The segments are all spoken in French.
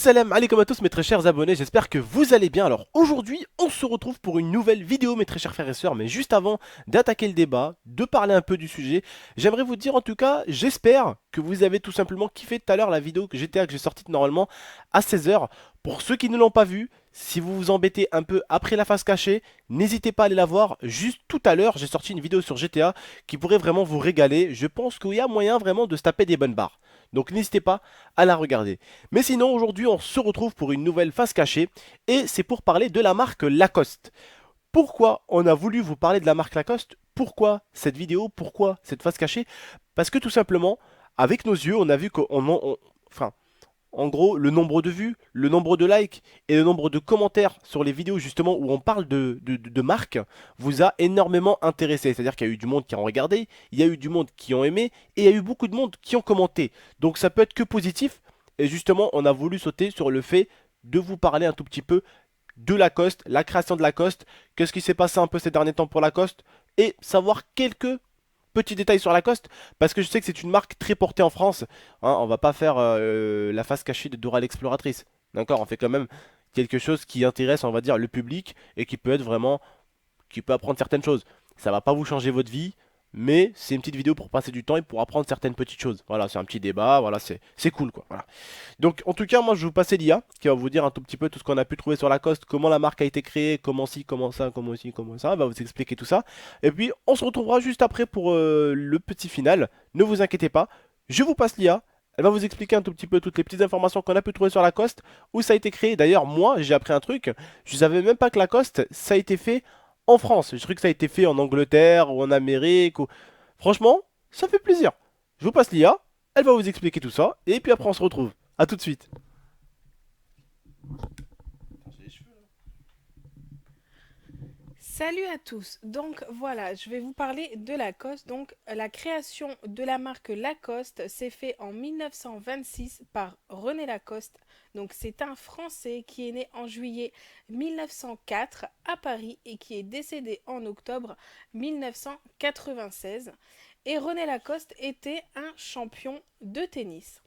Salam alaikum à tous mes très chers abonnés, j'espère que vous allez bien. Alors aujourd'hui on se retrouve pour une nouvelle vidéo mes très chers frères et sœurs. Mais juste avant d'attaquer le débat, de parler un peu du sujet, j'aimerais vous dire en tout cas, j'espère que vous avez tout simplement kiffé tout à l'heure la vidéo que GTA que j'ai sortie normalement à 16 h. Pour ceux qui ne l'ont pas vue, si vous vous embêtez un peu après la face cachée, n'hésitez pas à aller la voir. Juste tout à l'heure j'ai sorti une vidéo sur GTA qui pourrait vraiment vous régaler. Je pense qu'il y a moyen vraiment de se taper des bonnes barres. Donc n'hésitez pas à la regarder. Mais sinon aujourd'hui on se retrouve pour une nouvelle face cachée. Et c'est pour parler de la marque Lacoste. Pourquoi on a voulu vous parler de la marque Lacoste? Pourquoi cette vidéo? Pourquoi cette face cachée? Parce que tout simplement, avec nos yeux, on a vu enfin, en gros, le nombre de vues, le nombre de likes et le nombre de commentaires sur les vidéos justement où on parle de marque vous a énormément intéressé. C'est-à-dire qu'il y a eu du monde qui ont regardé, il y a eu du monde qui ont aimé et il y a eu beaucoup de monde qui ont commenté. Donc ça peut être que positif. Et justement, on a voulu sauter sur le fait de vous parler un tout petit peu de Lacoste, la création de Lacoste, qu'est-ce qui s'est passé un peu ces derniers temps pour Lacoste et savoir quelques petits détails sur Lacoste, parce que je sais que c'est une marque très portée en France. Hein, on va pas faire la face cachée de Dora l'exploratrice. D'accord, on fait quand même quelque chose qui intéresse, on va dire, le public et qui peut être vraiment, qui peut apprendre certaines choses. Ça va pas vous changer votre vie, mais c'est une petite vidéo pour passer du temps et pour apprendre certaines petites choses. Voilà, c'est un petit débat, voilà, c'est cool quoi. Voilà. Donc en tout cas, moi je vais vous passer l'IA qui va vous dire un tout petit peu tout ce qu'on a pu trouver sur Lacoste, comment la marque a été créée, comment ci, comment ça, comment ci, comment ça, elle va vous expliquer tout ça. Et puis on se retrouvera juste après pour le petit final. Ne vous inquiétez pas, je vous passe l'IA. Elle va vous expliquer un tout petit peu toutes les petites informations qu'on a pu trouver sur Lacoste, où ça a été créé. D'ailleurs, moi, j'ai appris un truc. Je savais même pas que Lacoste, ça a été fait en France. Je crois que ça a été fait en Angleterre ou en Amérique. Franchement, ça fait plaisir. Je vous passe l'IA. Elle va vous expliquer tout ça. Et puis après, on se retrouve. A tout de suite. Salut à tous, donc voilà, je vais vous parler de Lacoste. Donc la création de la marque Lacoste s'est fait en 1926 par René Lacoste. Donc c'est un Français qui est né en juillet 1904 à Paris et qui est décédé en octobre 1996. Et René Lacoste était un champion de tennis.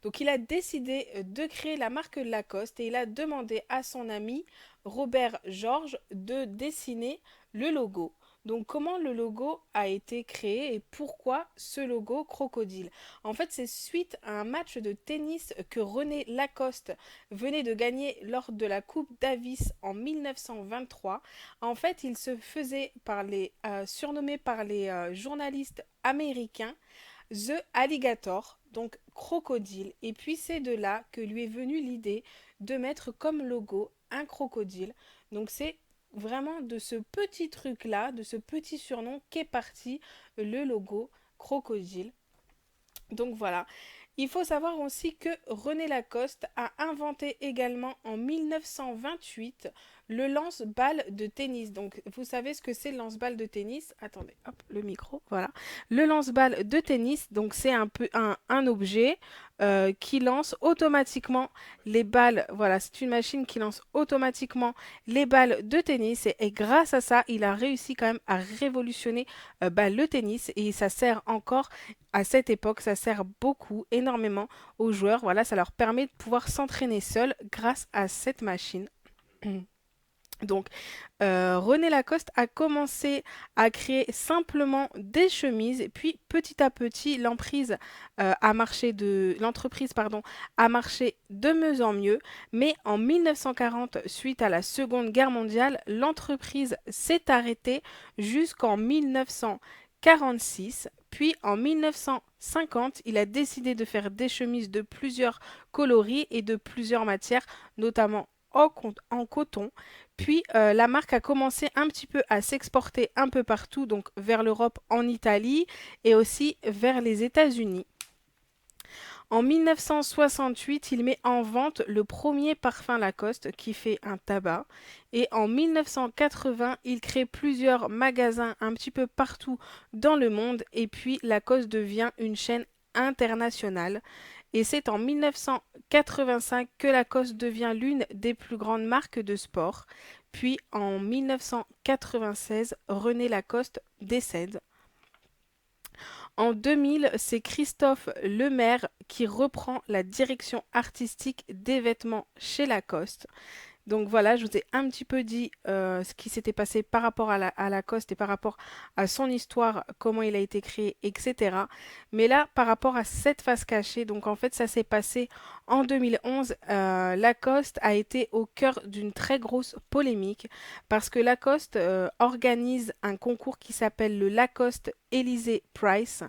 Donc il a décidé de créer la marque Lacoste et il a demandé à son ami Robert Georges de dessiner le logo. Donc comment le logo a été créé et pourquoi ce logo crocodile? En fait, c'est suite à un match de tennis que René Lacoste venait de gagner lors de la Coupe Davis en 1923. En fait, il se faisait surnommé par les journalistes américains The Alligator, donc crocodile. Et puis c'est de là que lui est venue l'idée de mettre comme logo un crocodile. Donc c'est vraiment de ce petit truc-là, de ce petit surnom qu'est parti le logo crocodile. Donc voilà. Il faut savoir aussi que René Lacoste a inventé également en 1928 le lance-balles de tennis. Donc vous savez ce que c'est le lance-balles de tennis? Attendez, hop, le micro, voilà. Le lance-balles de tennis, donc c'est un peu un objet qui lance automatiquement les balles. Voilà, c'est une machine qui lance automatiquement les balles de tennis. Et grâce à ça, il a réussi quand même à révolutionner le tennis. Et ça sert encore à cette époque, ça sert beaucoup, énormément aux joueurs. Voilà, ça leur permet de pouvoir s'entraîner seuls grâce à cette machine. Donc, René Lacoste a commencé à créer simplement des chemises, et puis petit à petit, l'entreprise a marché de mieux en mieux. Mais en 1940, suite à la Seconde Guerre mondiale, l'entreprise s'est arrêtée jusqu'en 1946. Puis en 1950, il a décidé de faire des chemises de plusieurs coloris et de plusieurs matières, notamment en coton. Puis la marque a commencé un petit peu à s'exporter un peu partout, donc vers l'Europe, en Italie et aussi vers les États-Unis. En 1968, il met en vente le premier parfum Lacoste qui fait un tabac. Et en 1980, il crée plusieurs magasins un petit peu partout dans le monde. Et puis Lacoste devient une chaîne internationale. Et c'est en 1980 1985 que Lacoste devient l'une des plus grandes marques de sport. Puis en 1996, René Lacoste décède. En 2000, c'est Christophe Lemaire qui reprend la direction artistique des vêtements chez Lacoste. Donc voilà, je vous ai un petit peu dit ce qui s'était passé par rapport à Lacoste et par rapport à son histoire, comment il a été créé, etc. Mais là, par rapport à cette face cachée, donc en fait, ça s'est passé en 2011. Lacoste a été au cœur d'une très grosse polémique parce que Lacoste organise un concours qui s'appelle le Lacoste Élysée Prize.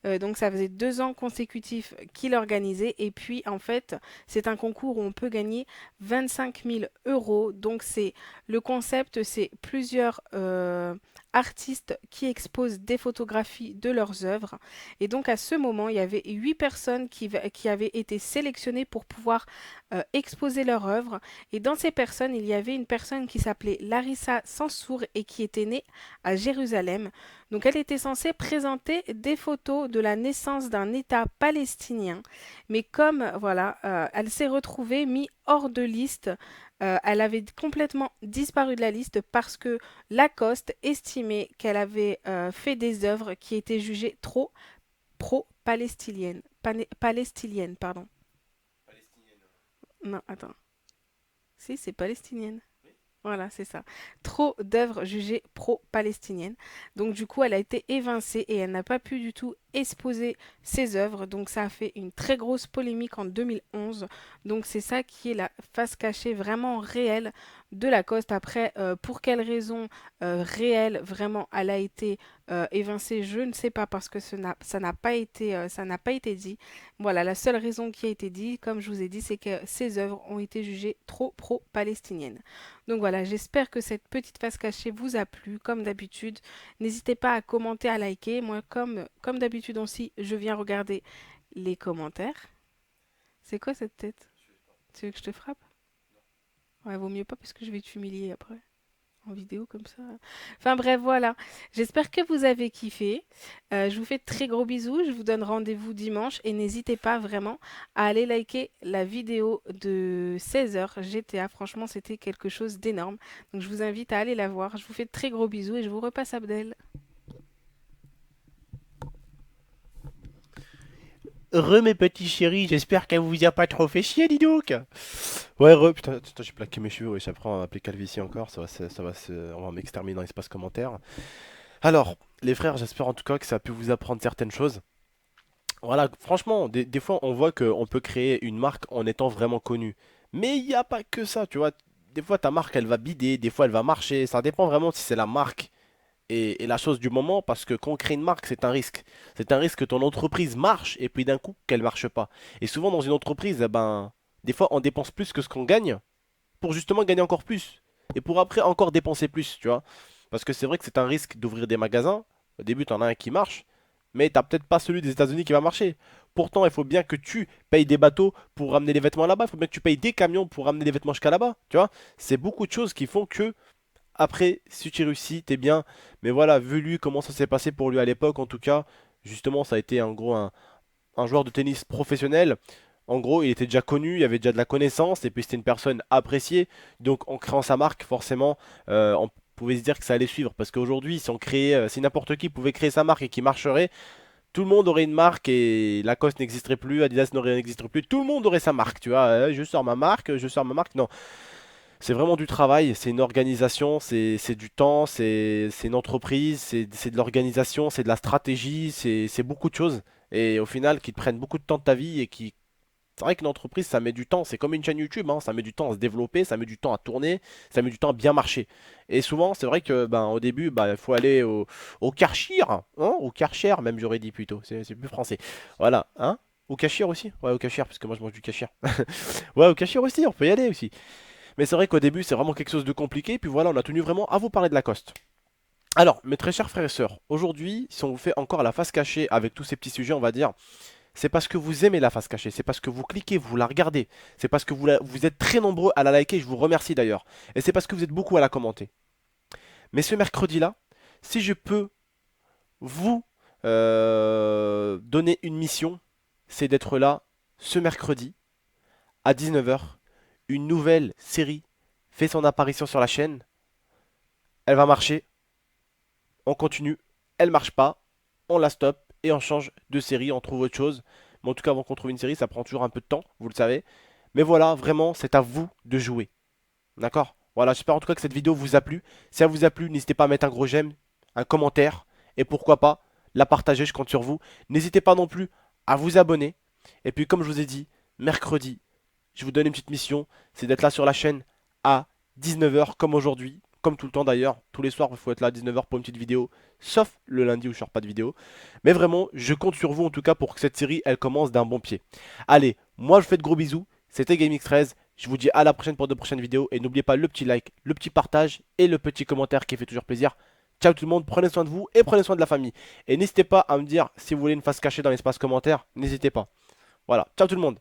Donc ça faisait 2 ans consécutifs qu'il organisait et puis en fait, c'est un concours où on peut gagner 25 000 euros. Donc c'est le concept, c'est plusieurs artistes qui exposent des photographies de leurs œuvres. Et donc à ce moment, il y avait 8 personnes qui avaient été sélectionnées pour pouvoir exposer leur œuvre. Et dans ces personnes, il y avait une personne qui s'appelait Larissa Sansour et qui était née à Jérusalem. Donc elle était censée présenter des photos de la naissance d'un État palestinien. Mais comme voilà, elle s'est retrouvée mise hors de liste. Elle avait complètement disparu de la liste parce que Lacoste estimait qu'elle avait fait des œuvres qui étaient jugées trop pro-palestiniennes. Palestiniennes, pardon. Non, attends. Si, c'est palestinienne. Voilà, c'est ça. Trop d'œuvres jugées pro-palestiniennes. Donc du coup, elle a été évincée et elle n'a pas pu du tout exposer ses œuvres. Donc ça a fait une très grosse polémique en 2011. Donc c'est ça qui est la face cachée vraiment réelle de Lacoste. Après, pour quelle raison réelle vraiment elle a été évincée, je ne sais pas parce que ça n'a pas été, ça n'a pas été dit. Voilà, la seule raison qui a été dit, comme je vous ai dit, c'est que ses œuvres ont été jugées trop pro-palestiniennes. Donc voilà, j'espère que cette petite face cachée vous a plu, comme d'habitude. N'hésitez pas à commenter, à liker. Moi, comme d'habitude aussi, je viens regarder les commentaires. C'est quoi cette tête? Tu veux que je te frappe? Ouais, vaut mieux pas parce que je vais t'humilier après. En vidéo comme ça. Enfin bref, voilà. J'espère que vous avez kiffé. Je vous fais de très gros bisous. Je vous donne rendez-vous dimanche. Et n'hésitez pas vraiment à aller liker la vidéo de 16 heures GTA. Franchement, c'était quelque chose d'énorme. Donc je vous invite à aller la voir. Je vous fais de très gros bisous et je vous repasse Abdel. Mes petits chéris, j'espère qu'elle vous a pas trop fait chier, dis donc. Ouais, putain, putain, j'ai plaqué mes cheveux, oui, après on va m'appeler calvitie encore, on va m'exterminer dans l'espace commentaire. Alors, les frères, j'espère en tout cas que ça a pu vous apprendre certaines choses. Voilà, franchement, des fois on voit qu'on peut créer une marque en étant vraiment connu. Mais il n'y a pas que ça, tu vois. Des fois ta marque elle va bider, des fois elle va marcher, ça dépend vraiment si c'est la marque et la chose du moment, parce que quand on crée une marque, c'est un risque. C'est un risque que ton entreprise marche et puis d'un coup qu'elle marche pas. Et souvent dans une entreprise, eh ben, des fois on dépense plus que ce qu'on gagne pour justement gagner encore plus. Et pour après encore dépenser plus, tu vois. Parce que c'est vrai que c'est un risque d'ouvrir des magasins. Au début, tu en as un qui marche, mais t'as peut-être pas celui des États-Unis qui va marcher. Pourtant, il faut bien que tu payes des bateaux pour ramener les vêtements là-bas. Il faut bien que tu payes des camions pour ramener les vêtements jusqu'à là-bas. Tu vois, c'est beaucoup de choses qui font que après, si tu réussis, t'es bien. Mais voilà, vu lui, comment ça s'est passé pour lui à l'époque, en tout cas, justement, ça a été en gros un joueur de tennis professionnel. En gros, il était déjà connu, il y avait déjà de la connaissance, et puis c'était une personne appréciée. Donc, en créant sa marque, forcément, on pouvait se dire que ça allait suivre. Parce qu'aujourd'hui, si n'importe qui pouvait créer sa marque et qui marcherait, tout le monde aurait une marque et Lacoste n'existerait plus, Adidas n'existerait plus. Tout le monde aurait sa marque, tu vois. Je sors ma marque, je sors ma marque. Non, c'est vraiment du travail, c'est une organisation, c'est du temps, c'est une entreprise, c'est de l'organisation, c'est de la stratégie, c'est beaucoup de choses. Et au final, qui te prennent beaucoup de temps de ta vie et qui... C'est vrai qu'une entreprise, ça met du temps. C'est comme une chaîne YouTube, hein, ça met du temps à se développer, ça met du temps à tourner, ça met du temps à bien marcher. Et souvent, c'est vrai que ben, au début, ben, il faut aller au Karcher, hein, au Karcher, même j'aurais dit plutôt, c'est plus français. Voilà, hein? Au Karcher aussi? Ouais, au Karcher, parce que moi je mange du Karcher. Ouais, au Karcher aussi, on peut y aller aussi. Mais c'est vrai qu'au début, c'est vraiment quelque chose de compliqué. Puis voilà, on a tenu vraiment à vous parler de Lacoste. Alors, mes très chers frères et sœurs, aujourd'hui, si on vous fait encore la face cachée avec tous ces petits sujets, on va dire, c'est parce que vous aimez la face cachée, c'est parce que vous cliquez, vous la regardez, c'est parce que vous êtes très nombreux à la liker, je vous remercie d'ailleurs, et c'est parce que vous êtes beaucoup à la commenter. Mais ce mercredi-là, si je peux vous donner une mission, c'est d'être là ce mercredi à 19 h, une nouvelle série fait son apparition sur la chaîne. Elle va marcher, on continue, elle marche pas, on la stoppe et on change de série, on trouve autre chose. Mais en tout cas, avant qu'on trouve une série, ça prend toujours un peu de temps, vous le savez. Mais voilà, vraiment, c'est à vous de jouer. D'accord? Voilà, j'espère en tout cas que cette vidéo vous a plu. Si elle vous a plu, n'hésitez pas à mettre un gros j'aime, un commentaire et pourquoi pas la partager, je compte sur vous. N'hésitez pas non plus à vous abonner. Et puis comme je vous ai dit, mercredi, je vous donne une petite mission, c'est d'être là sur la chaîne à 19 h comme aujourd'hui, comme tout le temps d'ailleurs. Tous les soirs, il faut être là à 19 h pour une petite vidéo, sauf le lundi où je sors pas de vidéo. Mais vraiment, je compte sur vous en tout cas pour que cette série, elle commence d'un bon pied. Allez, moi je vous fais de gros bisous, c'était GameX13. Je vous dis à la prochaine pour de prochaines vidéos. Et n'oubliez pas le petit like, le petit partage et le petit commentaire qui fait toujours plaisir. Ciao tout le monde, prenez soin de vous et prenez soin de la famille. Et n'hésitez pas à me dire si vous voulez une face cachée dans l'espace commentaire. N'hésitez pas. Voilà, ciao tout le monde.